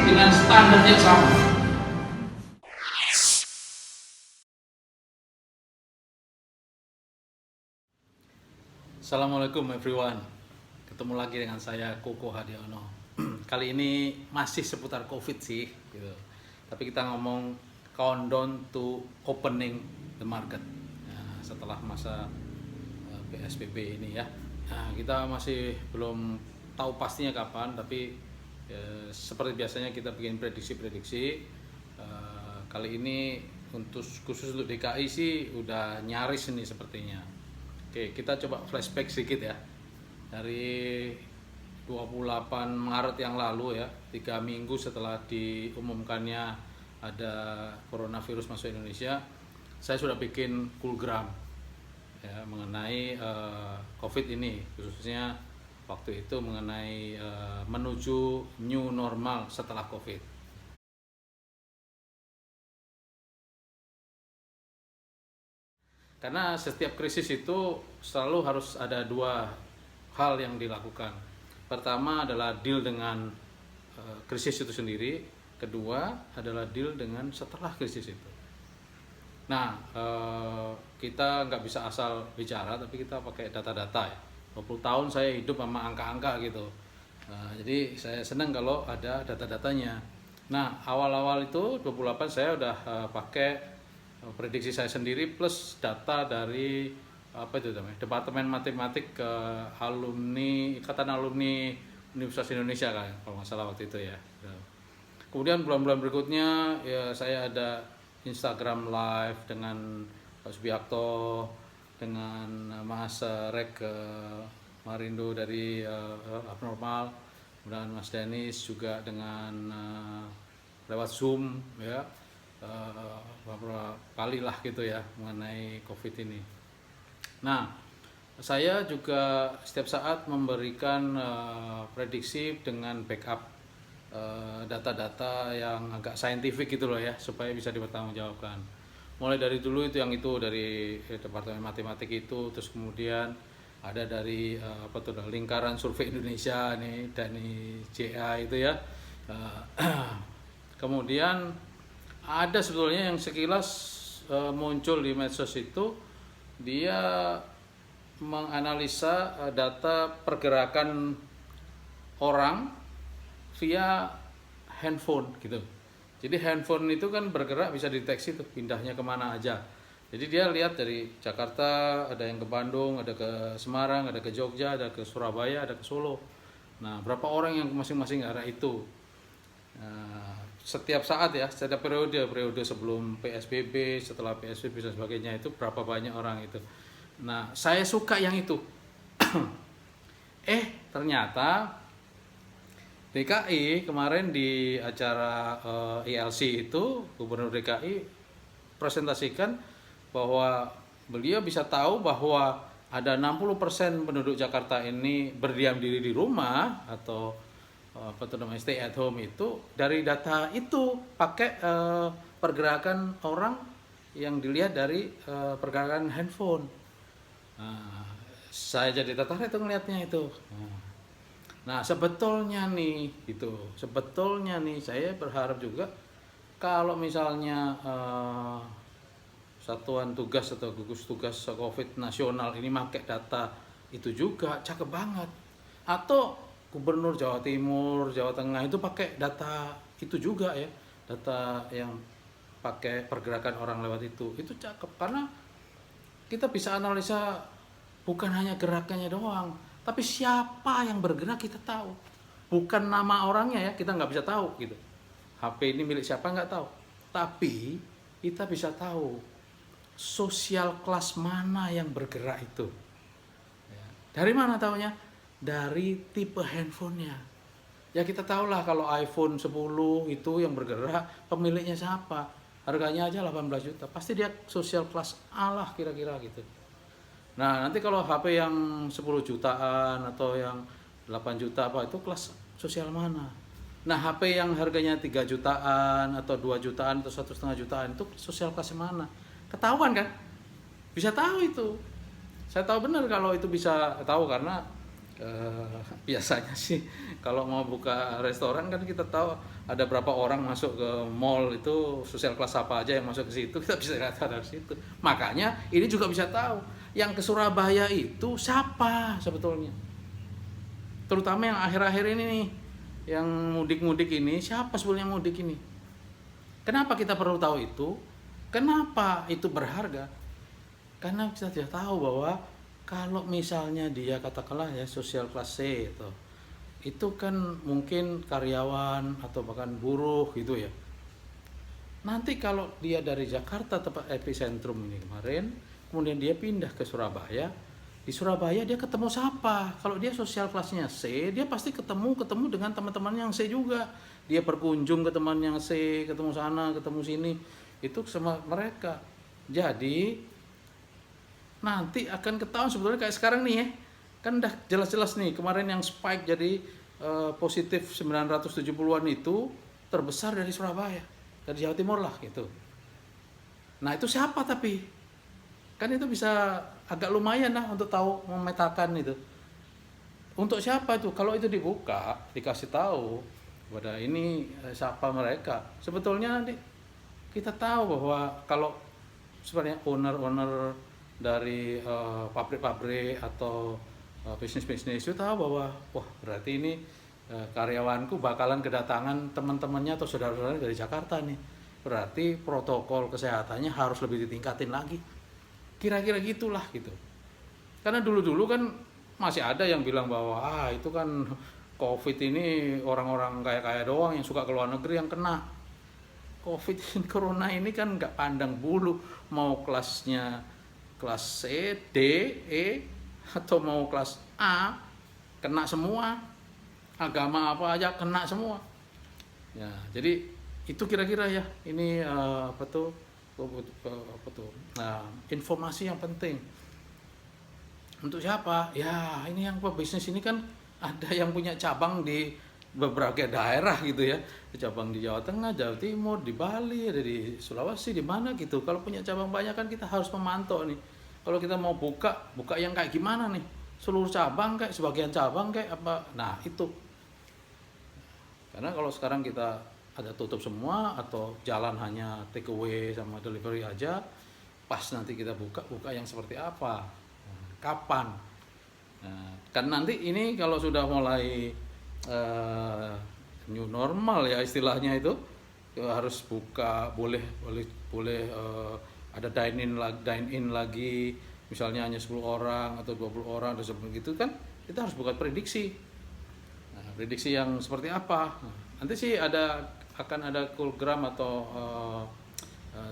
dengan standar yang sama. Assalamualaikum everyone. Ketemu lagi dengan saya Koko Hadiono. Kali ini masih seputar COVID sih, gitu. Tapi kita ngomong countdown to opening the market. Nah, setelah masa PSBB ini ya. Nah, kita masih belum tahu pastinya kapan, tapi seperti biasanya kita bikin prediksi-prediksi. Kali ini khusus untuk DKI sih udah nyaris ini sepertinya. Oke, kita coba flashback sedikit ya. Dari 28 Maret yang lalu ya, 3 minggu setelah diumumkannya ada coronavirus masuk Indonesia, saya sudah bikin Coolgram ya, mengenai COVID ini, khususnya waktu itu mengenai menuju new normal setelah COVID. Karena setiap krisis itu selalu harus ada dua hal yang dilakukan. Pertama adalah deal dengan krisis itu sendiri. Kedua adalah deal dengan setelah krisis itu. Nah, kita nggak bisa asal bicara, tapi kita pakai data-data ya. 20 tahun saya hidup sama angka-angka gitu. Jadi saya senang kalau ada data-datanya. Nah, awal-awal itu 28 saya udah pakai prediksi saya sendiri plus data dari apa itu namanya Departemen Matematik ke Ikatan Alumni Universitas Indonesia kan kalau nggak salah waktu itu ya. Kemudian bulan-bulan berikutnya ya saya ada Instagram live dengan Pak Subiakto, dengan Mas Rek Marindo dari Abnormal, kemudian Mas Denis juga dengan lewat Zoom ya. Beberapa kali lah gitu ya mengenai COVID ini. Nah, saya juga setiap saat memberikan prediksi dengan backup data-data yang agak saintifik gitu loh ya, supaya bisa dipertanggungjawabkan. Mulai dari dulu itu dari Departemen Matematik itu, terus kemudian ada dari lingkaran survei Indonesia nih, dari JA itu ya. Kemudian ada sebetulnya yang sekilas muncul di medsos itu, dia menganalisa data pergerakan orang via handphone gitu. Jadi handphone itu kan bergerak, bisa deteksi tuh pindahnya kemana aja. Jadi dia lihat dari Jakarta, ada yang ke Bandung, ada ke Semarang, ada ke Jogja, ada ke Surabaya, ada ke Solo. Nah, berapa orang yang masing-masing arah itu. Setiap saat ya, setiap periode sebelum PSBB, setelah PSBB dan sebagainya itu berapa banyak orang itu. Nah, saya suka yang itu. Ternyata DKI kemarin di acara ILC itu, Gubernur DKI presentasikan bahwa beliau bisa tahu bahwa ada 60% penduduk Jakarta ini berdiam diri di rumah atau stay at home itu dari data itu, pakai pergerakan orang yang dilihat dari pergerakan handphone. Nah, saya jadi tertarik tuh ngelihatnya itu. Nah, sebetulnya nih saya berharap juga kalau misalnya satuan tugas atau gugus tugas COVID nasional ini pakai data itu juga cakep banget. Atau Gubernur Jawa Timur, Jawa Tengah itu pakai data itu juga ya, data yang pakai pergerakan orang lewat itu cakep, karena kita bisa analisa bukan hanya gerakannya doang, tapi siapa yang bergerak kita tahu, bukan nama orangnya ya, kita nggak bisa tahu gitu. HP ini milik siapa nggak tahu, tapi kita bisa tahu sosial kelas mana yang bergerak itu. Dari mana taunya? Dari tipe handphonenya. Ya kita tahulah kalau iPhone 10 itu yang bergerak pemiliknya siapa. Harganya aja 18 juta. Pasti dia sosial kelas A lah kira-kira gitu. Nah, nanti kalau HP yang 10 jutaan atau yang 8 juta itu kelas sosial mana? Nah, HP yang harganya 3 jutaan atau 2 jutaan atau 1,5 jutaan itu sosial kelas mana? Ketahuan kan? Bisa tahu itu. Saya tahu benar kalau itu bisa tahu karena Biasanya sih kalau mau buka restoran kan kita tahu ada berapa orang masuk ke mall, itu sosial kelas apa aja yang masuk ke situ, kita bisa lihat dari situ. Makanya ini juga bisa tahu yang ke Surabaya itu siapa sebetulnya, terutama yang akhir-akhir ini nih, yang mudik-mudik ini, siapa sebetulnya mudik ini. Kenapa kita perlu tahu itu? Kenapa itu berharga? Karena kita tidak tahu bahwa kalau misalnya dia katakanlah ya sosial kelas C itu kan mungkin karyawan atau bahkan buruh gitu ya. Nanti kalau dia dari Jakarta tempat epicentrum ini kemarin, kemudian dia pindah ke Surabaya, di Surabaya dia ketemu siapa? Kalau dia sosial kelasnya C, dia pasti ketemu dengan teman-teman yang C juga. Dia berkunjung ke teman yang C, ketemu sana, ketemu sini, itu sama mereka. Jadi nanti akan ketahuan sebetulnya kayak sekarang nih ya, kan udah jelas-jelas nih kemarin yang spike jadi positif 970-an itu terbesar dari Surabaya, dari Jawa Timur lah gitu. Nah itu siapa, tapi kan itu bisa agak lumayan lah untuk tahu memetakan itu untuk siapa itu. Kalau itu dibuka, dikasih tahu pada ini siapa mereka sebetulnya, nanti kita tahu bahwa kalau sebenarnya owner dari pabrik-pabrik atau bisnis-bisnis itu tahu bahwa wah berarti ini karyawanku bakalan kedatangan teman-temannya atau saudara-saudaranya dari Jakarta nih, berarti protokol kesehatannya harus lebih ditingkatin lagi, kira-kira gitulah gitu. Karena dulu-dulu kan masih ada yang bilang bahwa itu kan COVID ini orang-orang kaya-kaya doang yang suka ke luar negeri yang kena. COVID ini, corona ini kan nggak pandang bulu mau kelasnya kelas C, D, E, atau mau kelas A, kena semua. Agama apa aja kena semua. Ya, jadi itu kira-kira ya, ini apa tuh? Nah, informasi yang penting. Untuk siapa? Ya, ini yang pebisnis ini kan ada yang punya cabang di beberapa daerah gitu ya, cabang di Jawa Tengah, Jawa Timur, di Bali, ada di Sulawesi, di mana gitu. Kalau punya cabang banyak kan kita harus memantau nih. Kalau kita mau buka yang kayak gimana nih? Seluruh cabang kayak, sebagian cabang kayak apa? Nah itu. Karena kalau sekarang kita ada tutup semua atau jalan hanya take away sama delivery aja, pas nanti kita buka yang seperti apa? Kapan? Nah, kan nanti ini kalau sudah mulai new normal ya istilahnya itu, harus buka, boleh ada dine in lagi, misalnya hanya 10 orang atau 20 orang atau seperti itu kan, kita harus buat prediksi. Nah, prediksi yang seperti apa? Nanti sih akan ada program atau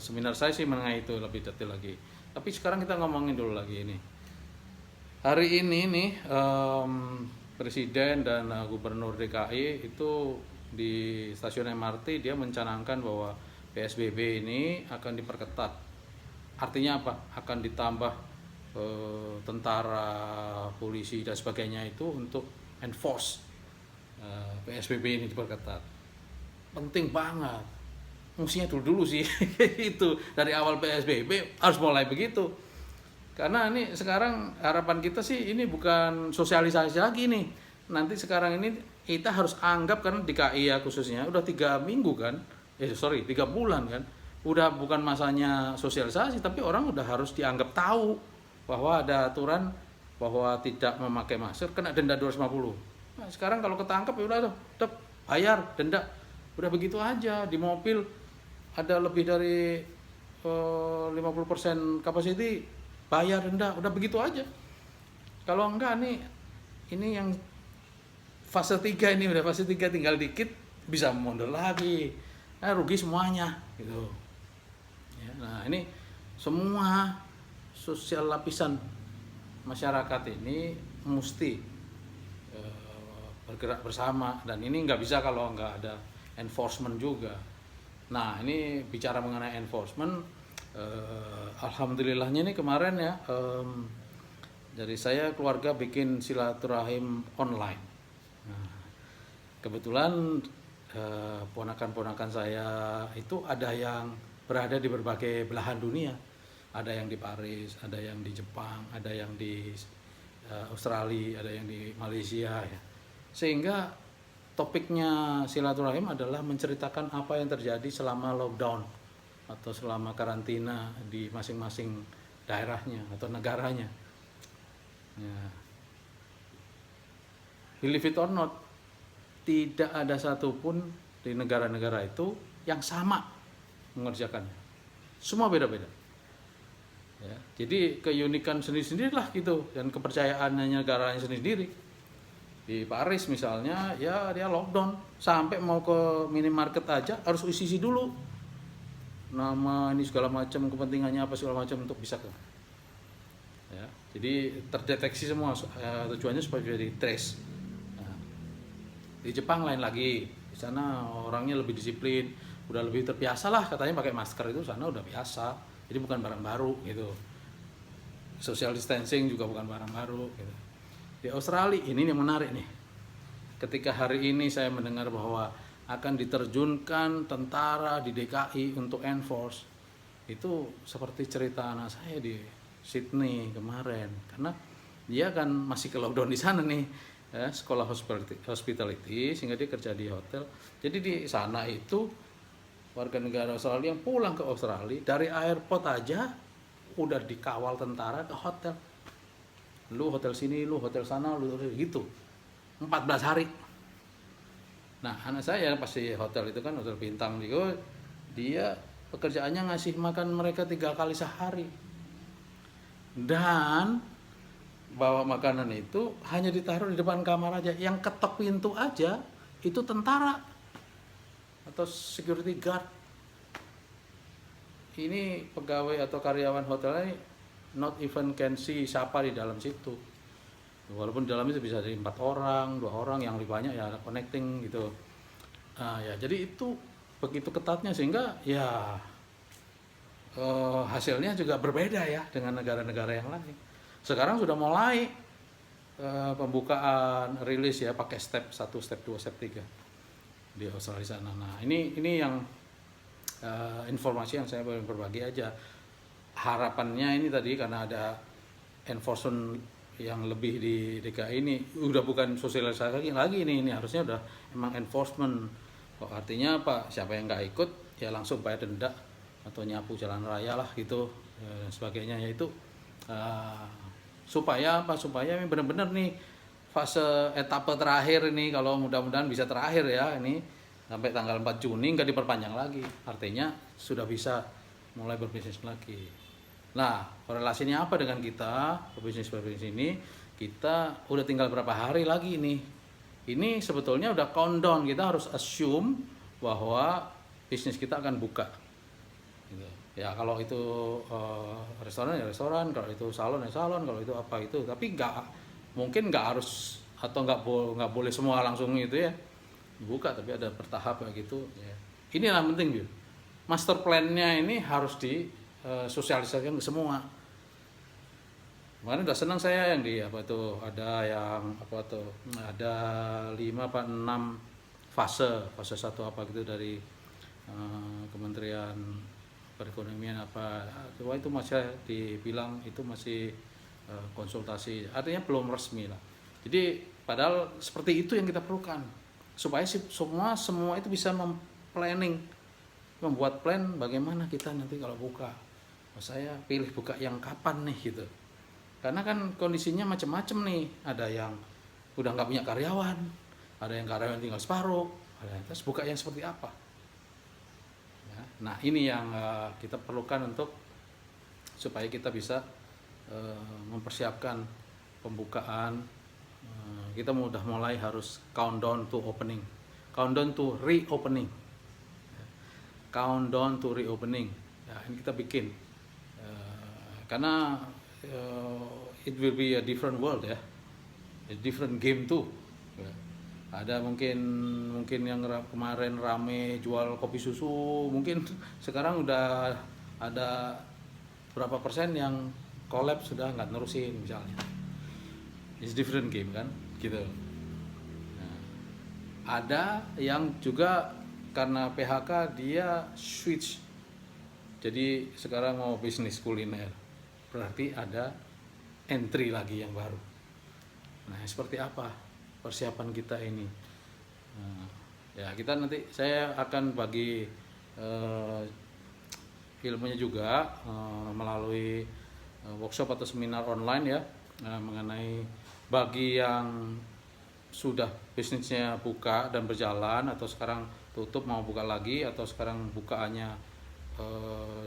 seminar saya sih mengenai itu lebih detail lagi. Tapi sekarang kita ngomongin dulu lagi ini. Hari ini nih Presiden dan Gubernur DKI itu di stasiun MRT dia mencanangkan bahwa PSBB ini akan diperketat. Artinya apa? Akan ditambah tentara, polisi dan sebagainya itu untuk enforce PSBB ini diperketat. Penting banget. Mestinya dulu sih itu dari awal PSBB harus mulai begitu. Karena ini sekarang harapan kita sih ini bukan sosialisasi lagi nih. Nanti sekarang ini kita harus anggap, karena di KI ya khususnya udah 3 minggu kan, 3 bulan kan. Udah bukan masanya sosialisasi, tapi orang udah harus dianggap tahu bahwa ada aturan bahwa tidak memakai masker kena denda 250. Nah, sekarang kalau ketangkep ya udah tuh, bayar denda. Udah begitu aja. Di mobil ada lebih dari 50% capacity, bayar denda, udah begitu aja. Kalau enggak nih, ini yang fase 3 ini udah fase 3 tinggal dikit bisa mundur lagi. Nah, rugi semuanya gitu. Ya, nah, ini semua sosial lapisan masyarakat ini mesti bergerak bersama, dan ini nggak bisa kalau nggak ada enforcement juga. Nah, ini bicara mengenai enforcement, alhamdulillahnya ini kemarin ya, dari saya keluarga bikin silaturahim online. Nah, kebetulan ponakan-ponakan saya itu ada yang berada di berbagai belahan dunia, ada yang di Paris, ada yang di Jepang, ada yang di Australia, ada yang di Malaysia ya. Sehingga topiknya silaturahim adalah menceritakan apa yang terjadi selama lockdown atau selama karantina di masing-masing daerahnya atau negaranya. Ya. Believe it or not, tidak ada satupun di negara-negara itu yang sama mengerjakannya. Semua beda-beda. Ya, jadi keunikan sendiri-sendirilah gitu, dan kepercayaannya negaranya sendiri. Di Paris misalnya, ya dia lockdown sampai mau ke minimarket aja harus isi dulu nama ini segala macam, kepentingannya apa segala macam untuk bisa ke. Ya, jadi terdeteksi semua, tujuannya supaya bisa di trace. Nah, di Jepang lain lagi, di sana orangnya lebih disiplin, udah lebih terbiasa lah katanya pakai masker, itu sana udah biasa, jadi bukan barang baru gitu. Social distancing juga bukan barang baru gitu. Di Australia ini yang menarik nih, ketika hari ini saya mendengar bahwa akan diterjunkan tentara di DKI untuk enforce, itu seperti cerita anak saya di Sydney kemarin, karena dia kan masih ke lockdown di sana nih, ya, sekolah hospitality sehingga dia kerja di hotel. Jadi di sana itu warga negara Australia yang pulang ke Australia dari airport aja udah dikawal tentara ke hotel. Lu hotel sini, lu hotel sana, lu gitu. 14 hari. Nah, anak saya pasti hotel itu kan hotel bintang juga, dia pekerjaannya ngasih makan mereka 3 kali sehari. Dan bawa makanan itu hanya ditaruh di depan kamar aja. Yang ketok pintu aja itu tentara atau security guard. Ini pegawai atau karyawan hotel ini not even can see siapa di dalam situ. Walaupun di dalam itu bisa dari 4 orang, 2 orang, yang lebih banyak ya connecting gitu. Ya jadi itu begitu ketatnya sehingga ya hasilnya juga berbeda ya dengan negara-negara yang lain. Sekarang sudah mulai pembukaan rilis ya pakai step 1, step 2, step 3 di Australia sana. Nah ini yang informasi yang saya berbagi aja. Harapannya ini tadi karena ada enforcement yang lebih di DKI ini, udah bukan sosialisasi lagi ini harusnya udah emang enforcement. Artinya apa? Siapa yang nggak ikut ya langsung bayar denda atau nyapu jalan raya lah gitu dan sebagainya, yaitu supaya apa? Supaya benar-benar nih fase etapa terakhir ini, kalau mudah-mudahan bisa terakhir ya, ini sampai tanggal 4 Juni nggak diperpanjang lagi, artinya sudah bisa mulai berbisnis lagi. Nah, korelasinya apa dengan kita berbisnis ini? Kita udah tinggal berapa hari lagi nih? Ini sebetulnya udah countdown, kita harus assume bahwa bisnis kita akan buka. Gitu. Ya kalau itu restoran ya restoran, kalau itu salon ya salon, kalau itu apa itu. Tapi mungkin nggak harus atau nggak boleh semua langsung itu ya buka, tapi ada bertahap kayak gitu. Ya. Ini yang penting gitu. Master plan-nya ini harus sosialisasikan ke semua. Kemarin udah senang saya yang di apa tuh, ada yang apa tuh, ada 5 apa 6 fase 1 apa gitu dari Kementerian Perekonomian apa. Coba itu masih dibilang itu masih konsultasi, artinya belum resmi lah. Jadi padahal seperti itu yang kita perlukan supaya semua itu bisa membuat plan bagaimana kita nanti kalau buka. Saya pilih buka yang kapan nih gitu, karena kan kondisinya macam-macam nih, ada yang udah nggak punya karyawan, ada yang karyawan tinggal separuh, terus buka yang seperti apa ya. Nah ini yang kita perlukan untuk supaya kita bisa mempersiapkan pembukaan. Kita udah mulai harus countdown to opening, countdown to reopening, countdown to reopening ya, ini kita bikin. Karena it will be a different world ya, a different game too. Ada mungkin yang kemarin rame jual kopi susu, mungkin sekarang udah ada berapa persen yang collapse sudah nggak nerusin misalnya. It's different game kan, gitu. Nah, ada yang juga karena PHK dia switch, jadi sekarang mau bisnis kuliner. Berarti ada entry lagi yang baru. Nah, seperti apa persiapan kita ini? Nah, ya kita nanti saya akan bagi ilmunya juga melalui workshop atau seminar online ya, mengenai bagi yang sudah bisnisnya buka dan berjalan, atau sekarang tutup mau buka lagi, atau sekarang bukaannya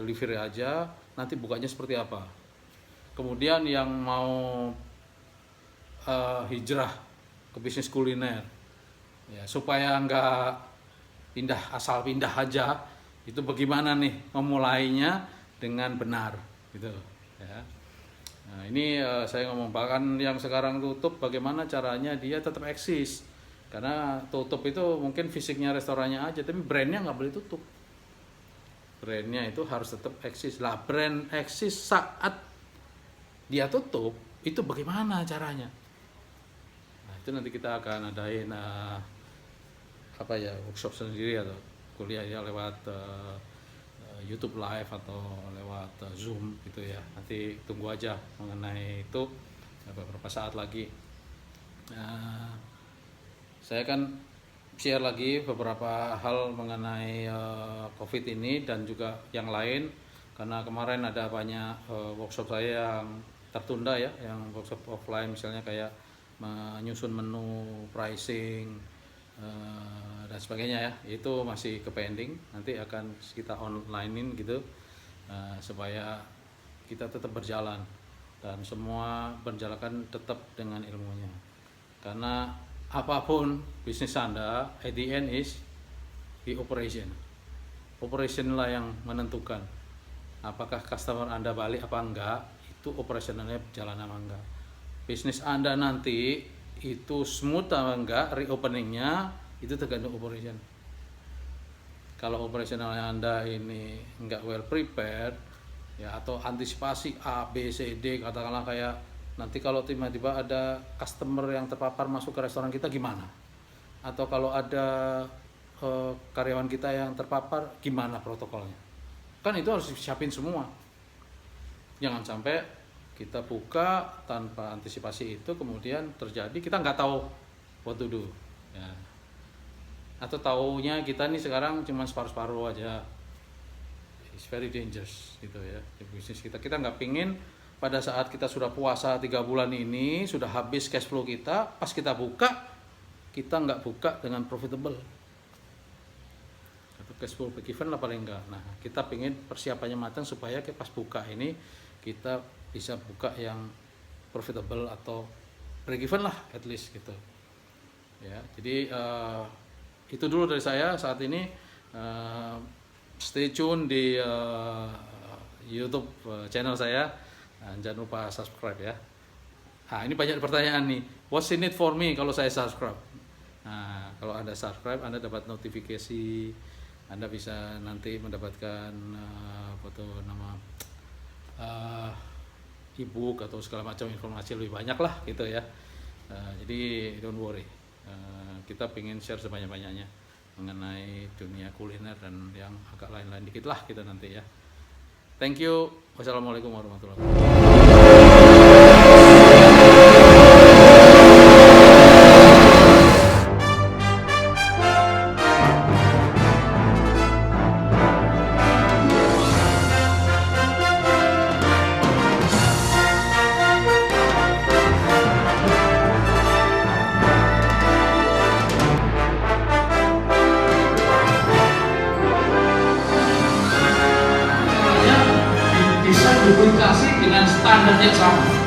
delivery aja, nanti bukanya seperti apa. Kemudian yang mau hijrah ke bisnis kuliner ya, supaya nggak asal pindah aja, itu bagaimana nih memulainya dengan benar gitu ya. Nah, ini saya ngomong, bahkan yang sekarang tutup bagaimana caranya dia tetap eksis, karena tutup itu mungkin fisiknya restorannya aja, tapi brandnya nggak boleh tutup. Brandnya itu harus tetap eksis lah. Brand eksis saat dia tutup itu bagaimana caranya? Nah, itu nanti kita akan adain workshop sendiri atau kuliah ya, lewat YouTube live atau lewat Zoom gitu ya. Nanti tunggu aja mengenai itu beberapa saat lagi. Saya akan share lagi beberapa hal mengenai COVID ini dan juga yang lain, karena kemarin ada banyak workshop saya yang tertunda ya, yang workshop offline misalnya kayak menyusun menu, pricing, dan sebagainya ya, itu masih ke pending, nanti akan kita onlinein gitu, supaya kita tetap berjalan dan semua berjalan tetap dengan ilmunya, karena apapun bisnis Anda at the end is the operation lah yang menentukan apakah customer Anda balik apa enggak, itu operasionalnya berjalan apa enggak. Bisnis Anda nanti itu smooth apa enggak reopeningnya, itu tergantung operation. Kalau operasionalnya Anda ini enggak well prepared ya, atau antisipasi A, B, C, D, katakanlah kayak nanti kalau tiba-tiba ada customer yang terpapar masuk ke restoran kita gimana? Atau kalau ada karyawan kita yang terpapar gimana protokolnya? Kan itu harus disiapin semua. Jangan sampai kita buka tanpa antisipasi itu, kemudian terjadi kita nggak tahu what to do ya. Atau taunya kita nih sekarang cuma separuh-separuh aja. It's very dangerous gitu ya di bisnis kita. Kita nggak pingin pada saat kita sudah puasa 3 bulan ini, sudah habis cash flow kita, pas kita buka, kita nggak buka dengan profitable. Atau cash flow break even lah paling enggak. Nah, kita pingin persiapannya matang supaya pas buka ini, kita bisa buka yang profitable atau break even lah at least gitu. Ya, jadi itu dulu dari saya saat ini. Stay tune di YouTube channel saya. Jangan lupa subscribe ya. Nah, ini banyak pertanyaan nih. What's in it for me kalau saya subscribe? Nah, kalau Anda subscribe, Anda dapat notifikasi. Anda bisa nanti mendapatkan foto nama ebook atau segala macam informasi lebih banyak lah gitu ya. Jadi don't worry. Kita pengen share sebanyak-banyaknya mengenai dunia kuliner dan yang agak lain-lain dikit lah kita nanti ya. Thank you. Wassalamualaikum warahmatullahi wabarakatuh. Bisa duplikasi dengan standar yang sama.